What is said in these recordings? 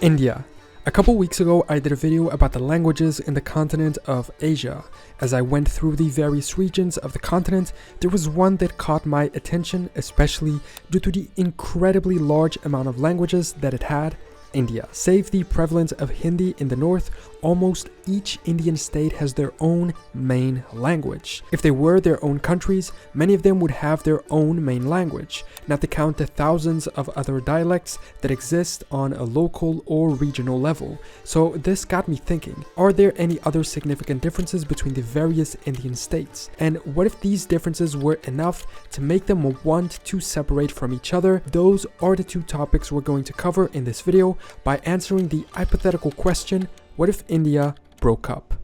India. A couple weeks ago, I did a video about the languages in the continent of Asia. As I went through the various regions of the continent, there was one that caught my attention, especially due to the incredibly large amount of languages that it had. India. Save the prevalence of Hindi in the north, almost each Indian state has their own main language. If they were their own countries, many of them would have their own main language, not to count the thousands of other dialects that exist on a local or regional level. So this got me thinking, are there any other significant differences between the various Indian states? And what if these differences were enough to make them want to separate from each other? Those are the two topics we're going to cover in this video by answering the hypothetical question, what if India broke up?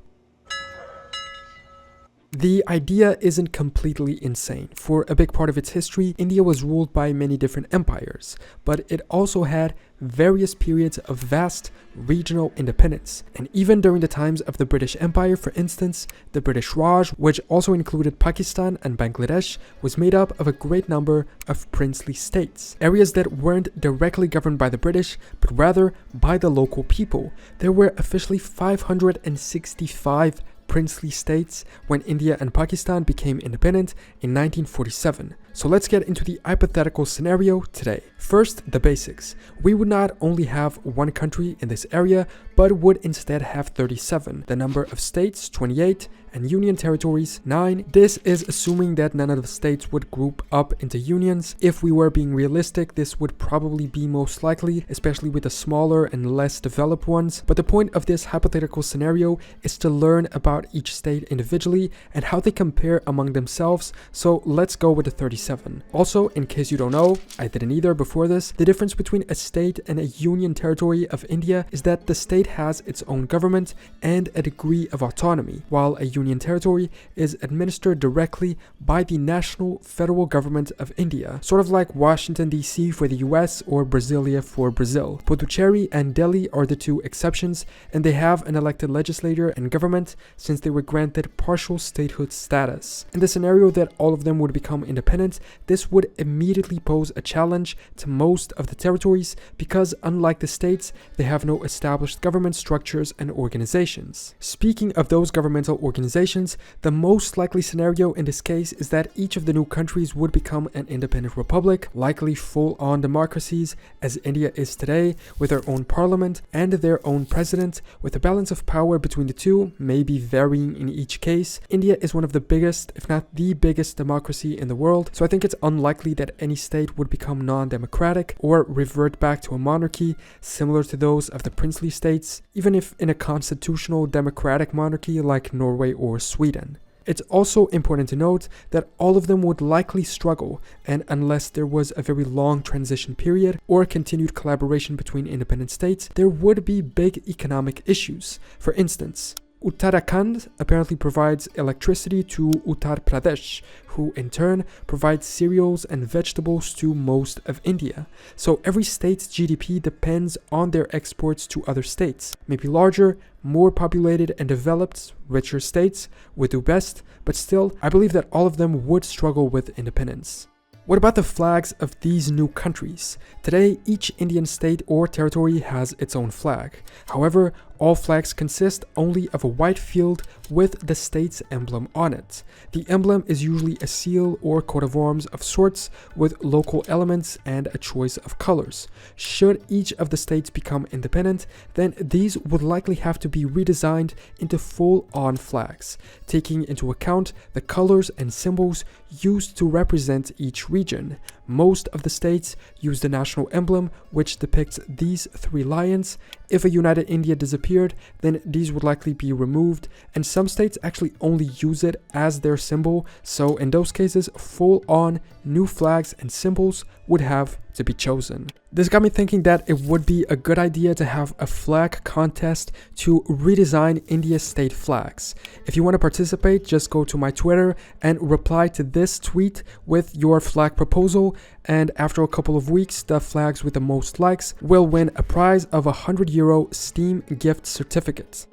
The idea isn't completely insane. For a big part of its history, India was ruled by many different empires, but it also had various periods of vast regional independence. And even during the times of the British Empire, for instance, the British Raj, which also included Pakistan and Bangladesh, was made up of a great number of princely states. Areas that weren't directly governed by the British, but rather by the local people. There were officially 565 princely states when India and Pakistan became independent in 1947. So let's get into the hypothetical scenario today. First, the basics. We would not only have one country in this area, but would instead have 37. The number of states, 28, and union territories, 9. This is assuming that none of the states would group up into unions. If we were being realistic, this would probably be most likely, especially with the smaller and less developed ones. But the point of this hypothetical scenario is to learn about each state individually and how they compare among themselves. So let's go with the 37. Also, in case you don't know, I didn't either before this, the difference between a state and a union territory of India is that the state has its own government and a degree of autonomy, while a union territory is administered directly by the national federal government of India, sort of like Washington DC for the US or Brasilia for Brazil. Puducherry and Delhi are the two exceptions, and they have an elected legislature and government since they were granted partial statehood status. In the scenario that all of them would become independent, this would immediately pose a challenge to most of the territories because, unlike the states, they have no established government structures and organizations. Speaking of those governmental organizations, the most likely scenario in this case is that each of the new countries would become an independent republic, likely full-on democracies as India is today, with their own parliament and their own president, with a balance of power between the two, maybe varying in each case. India is one of the biggest, if not the biggest democracy in the world, so I think it's unlikely that any state would become non-democratic or revert back to a monarchy similar to those of the princely states, even if in a constitutional democratic monarchy like Norway or Sweden. It's also important to note that all of them would likely struggle, and unless there was a very long transition period or continued collaboration between independent states, there would be big economic issues. For instance, Uttarakhand apparently provides electricity to Uttar Pradesh, who in turn provides cereals and vegetables to most of India. So every state's GDP depends on their exports to other states. Maybe larger, more populated and developed, richer states would do best, but still, I believe that all of them would struggle with independence. What about the flags of these new countries? Today, each Indian state or territory has its own flag. However, all flags consist only of a white field with the state's emblem on it. The emblem is usually a seal or coat of arms of sorts with local elements and a choice of colors. Should each of the states become independent, then these would likely have to be redesigned into full-on flags, taking into account the colors and symbols used to represent each region. Most of the states use the national emblem, which depicts these 3 lions. If a united India disappeared, then these would likely be removed, and some states actually only use it as their symbol, so in those cases, full-on new flags and symbols would have to be chosen. This got me thinking that it would be a good idea to have a flag contest to redesign India's state flags. If you want to participate, just go to my Twitter and reply to this tweet with your flag proposal, and after a couple of weeks, the flags with the most likes will win a prize of €100 Steam gift certificate.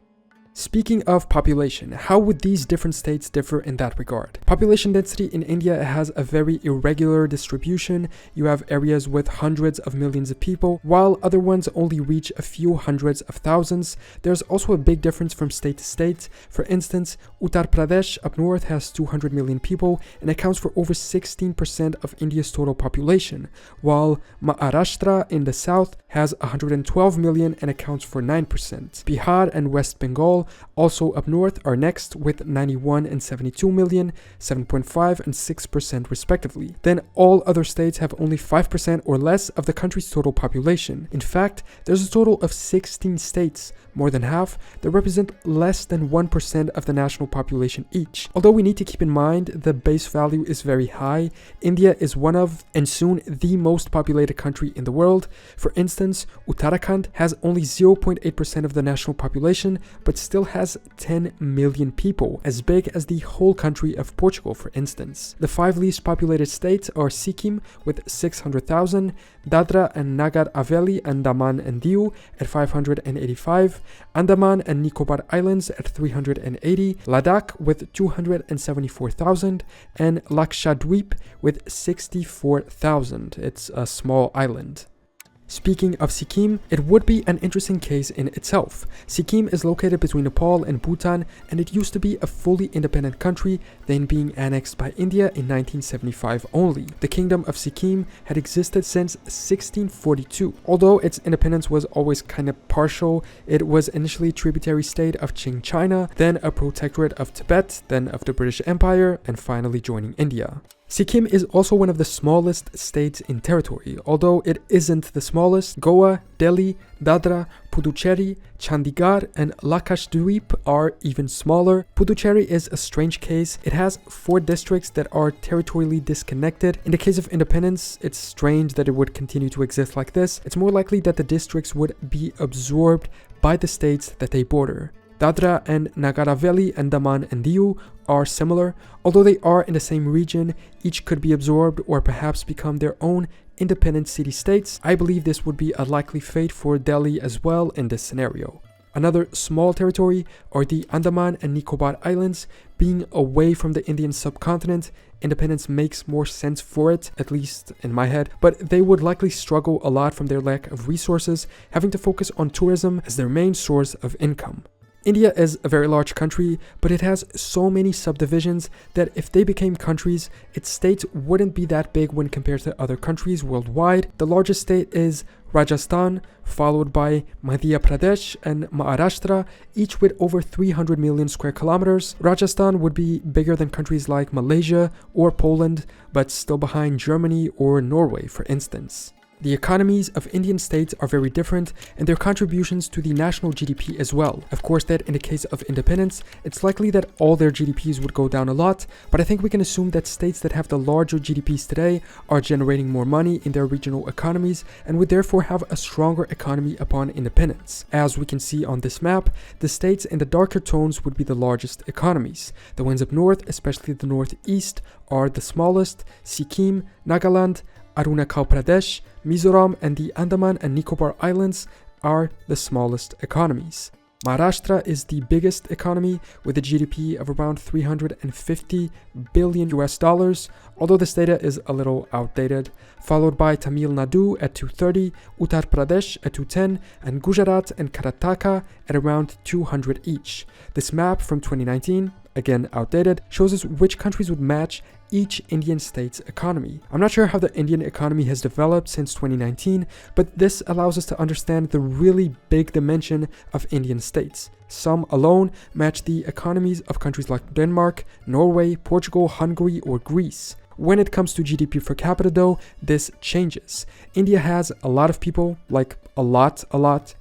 Speaking of population, how would these different states differ in that regard? Population density in India has a very irregular distribution. You have areas with hundreds of millions of people, while other ones only reach a few hundreds of thousands. There's also a big difference from state to state. For instance, Uttar Pradesh up north has 200 million people and accounts for over 16% of India's total population, while Maharashtra in the south has 112 million and accounts for 9%. Bihar and West Bengal, also up north, are next with 91 and 72 million, 7.5 and 6% respectively. Then all other states have only 5% or less of the country's total population. In fact, there's a total of 16 states, more than half, that represent less than 1% of the national population each. Although we need to keep in mind the base value is very high, India is one of, and soon the most populated country in the world. For instance, Uttarakhand has only 0.8% of the national population, but still has 10 million people, as big as the whole country of Portugal, for instance. The 5 least populated states are Sikkim with 600,000, Dadra and Nagar Haveli and Daman and Diu at 585, Andaman and Nicobar Islands at 380, Ladakh with 274,000, and Lakshadweep with 64,000. It's a small island. Speaking of Sikkim, it would be an interesting case in itself. Sikkim is located between Nepal and Bhutan, and it used to be a fully independent country, then being annexed by India in 1975 only. The Kingdom of Sikkim had existed since 1642. Although its independence was always kind of partial, it was initially a tributary state of Qing China, then a protectorate of Tibet, then of the British Empire, and finally joining India. Sikkim is also one of the smallest states in territory. Although it isn't the smallest, Goa, Delhi, Dadra, Puducherry, Chandigarh, and Lakshadweep are even smaller. Puducherry is a strange case. It has 4 districts that are territorially disconnected. In the case of independence, it's strange that it would continue to exist like this. It's more likely that the districts would be absorbed by the states that they border. Dadra and Nagar Haveli and Daman and Diu are similar. Although they are in the same region, each could be absorbed or perhaps become their own independent city-states. I believe this would be a likely fate for Delhi as well in this scenario. Another small territory are the Andaman and Nicobar Islands. Being away from the Indian subcontinent, independence makes more sense for it, at least in my head, but they would likely struggle a lot from their lack of resources, having to focus on tourism as their main source of income. India is a very large country, but it has so many subdivisions that if they became countries, its states wouldn't be that big when compared to other countries worldwide. The largest state is Rajasthan, followed by Madhya Pradesh and Maharashtra, each with over 300 million square kilometers. Rajasthan would be bigger than countries like Malaysia or Poland, but still behind Germany or Norway, for instance. The economies of Indian states are very different, and their contributions to the national GDP as well. Of course, that in the case of independence, it's likely that all their GDPs would go down a lot, but I think we can assume that states that have the larger GDPs today are generating more money in their regional economies and would therefore have a stronger economy upon independence. As we can see on this map, the states in the darker tones would be the largest economies. The ones up north, especially the northeast, are the smallest. Sikkim, Nagaland, Arunachal Pradesh, Mizoram, and the Andaman and Nicobar Islands are the smallest economies. Maharashtra is the biggest economy with a GDP of around 350 billion US dollars, although this data is a little outdated, followed by Tamil Nadu at 230, Uttar Pradesh at 210, and Gujarat and Karnataka at around 200 each. This map from 2019, again outdated, shows us which countries would match each Indian state's economy. I'm not sure how the Indian economy has developed since 2019, but this allows us to understand the really big dimension of Indian states. Some alone match the economies of countries like Denmark, Norway, Portugal, Hungary, or Greece. When it comes to GDP per capita though, this changes. India has a lot of people, like a lot,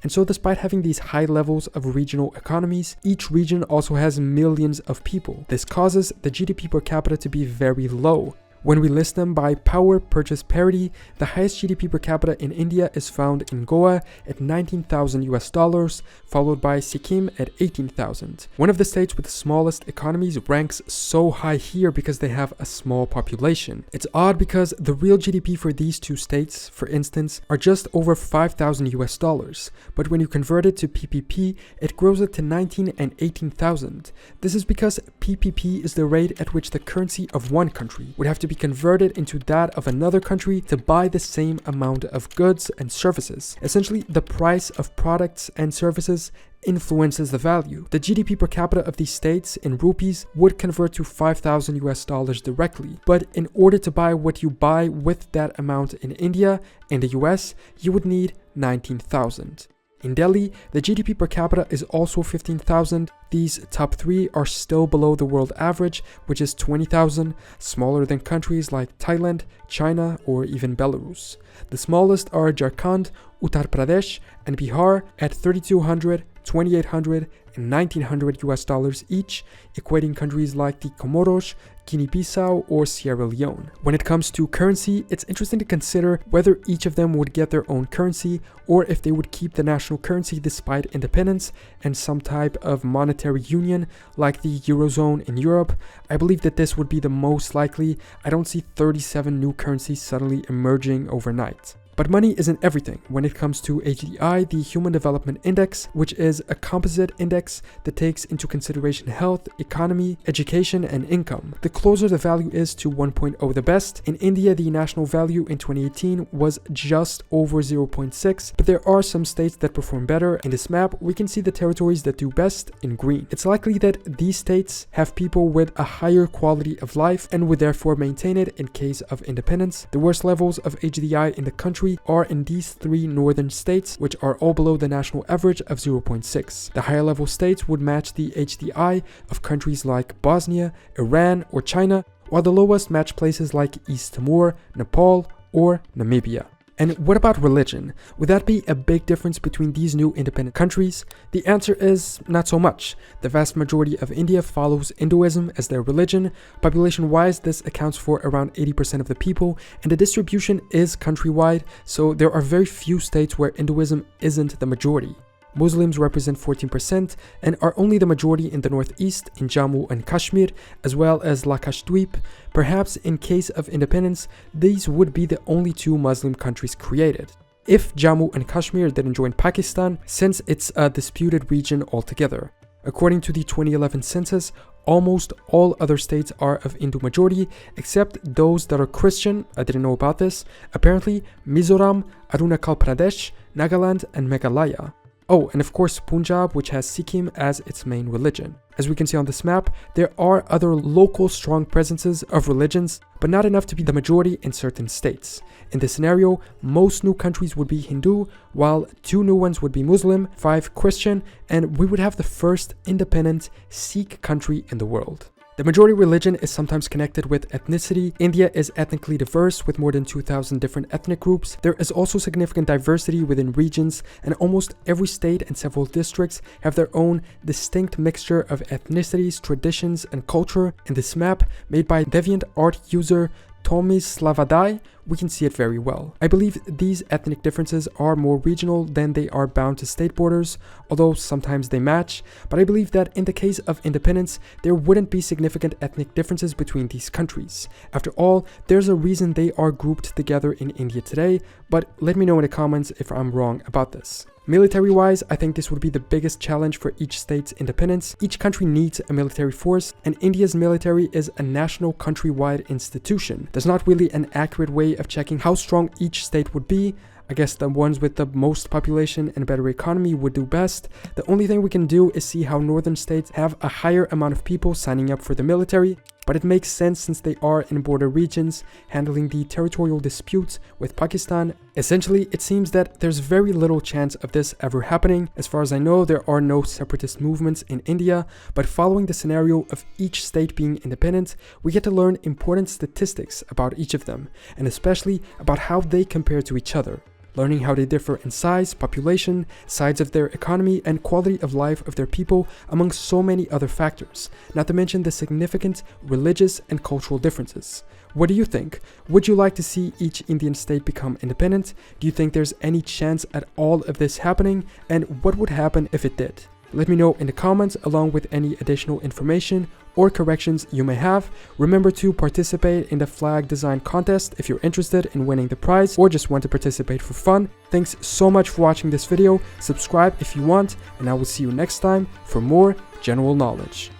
and so despite having these high levels of regional economies, each region also has millions of people. This causes the GDP per capita to be very low. When we list them by power purchase parity, the highest GDP per capita in India is found in Goa at $19,000, followed by Sikkim at 18,000. One of the states with the smallest economies ranks so high here because they have a small population. It's odd because the real GDP for these two states, for instance, are just over $5,000, but when you convert it to PPP, it grows it to 19 and 18,000. This is because PPP is the rate at which the currency of one country would have to be converted into that of another country to buy the same amount of goods and services. Essentially, the price of products and services influences the value. The GDP per capita of these states in rupees would convert to $5,000 directly, but in order to buy what you buy with that amount in India and the US, you would need 19,000. In Delhi, the GDP per capita is also 15,000. These top three are still below the world average, which is 20,000, smaller than countries like Thailand, China, or even Belarus. The smallest are Jharkhand, Uttar Pradesh, and Bihar at 3,200, 2,800, and $1,900 each, equating countries like the Comoros, Guinea-Bissau, or Sierra Leone. When it comes to currency, it's interesting to consider whether each of them would get their own currency or if they would keep the national currency despite independence and some type of monetary union like the Eurozone in Europe. I believe that this would be the most likely. I don't see 37 new currencies suddenly emerging overnight. But money isn't everything. When it comes to HDI, the Human Development Index, which is a composite index that takes into consideration health, economy, education, and income. The closer the value is to 1.0 the best. In India, the national value in 2018 was just over 0.6, but there are some states that perform better. In this map, we can see the territories that do best in green. It's likely that these states have people with a higher quality of life and would therefore maintain it in case of independence. The worst levels of HDI in the country are in these three northern states, which are all below the national average of 0.6. The higher level states would match the HDI of countries like Bosnia, Iran, or China, while the lowest match places like East Timor, Nepal, or Namibia. And what about religion? Would that be a big difference between these new independent countries? The answer is not so much. The vast majority of India follows Hinduism as their religion. Population-wise, this accounts for around 80% of the people, and the distribution is countrywide, so there are very few states where Hinduism isn't the majority. Muslims represent 14% and are only the majority in the northeast in Jammu and Kashmir, as well as Lakshadweep. Perhaps in case of independence, these would be the only two Muslim countries created, if Jammu and Kashmir didn't join Pakistan, since it's a disputed region altogether. According to the 2011 census, almost all other states are of Hindu majority, except those that are Christian. I didn't know about this. Apparently, Mizoram, Arunachal Pradesh, Nagaland, and Meghalaya. Oh, and of course Punjab, which has Sikkim as its main religion. As we can see on this map, there are other local strong presences of religions, but not enough to be the majority in certain states. In this scenario, most new countries would be Hindu, while 2 new ones would be Muslim, 5 Christian, and we would have the first independent Sikh country in the world. The majority religion is sometimes connected with ethnicity. India is ethnically diverse with more than 2,000 different ethnic groups. There is also significant diversity within regions, and almost every state and several districts have their own distinct mixture of ethnicities, traditions, and culture. In this map, made by DeviantArt user Tomislavadai, we can see it very well. I believe these ethnic differences are more regional than they are bound to state borders, although sometimes they match, but I believe that in the case of independence, there wouldn't be significant ethnic differences between these countries. After all, there's a reason they are grouped together in India today, but let me know in the comments if I'm wrong about this. Military-wise, I think this would be the biggest challenge for each state's independence. Each country needs a military force, and India's military is a national countrywide institution. There's not really an accurate way of checking how strong each state would be. I guess the ones with the most population and better economy would do best. The only thing we can do is see how northern states have a higher amount of people signing up for the military, but it makes sense since they are in border regions, handling the territorial disputes with Pakistan. Essentially, it seems that there's very little chance of this ever happening. As far as I know, there are no separatist movements in India, but following the scenario of each state being independent, we get to learn important statistics about each of them, and especially about how they compare to each other. learning how they differ in size, population, size of their economy, and quality of life of their people, among so many other factors, not to mention the significant religious and cultural differences. What do you think? Would you like to see each Indian state become independent? Do you think there's any chance at all of this happening? And what would happen if it did? Let me know in the comments along with any additional information or corrections you may have. Remember to participate in the flag design contest if you're interested in winning the prize or just want to participate for fun. Thanks so much for watching this video. Subscribe if you want, and I will see you next time for more general knowledge.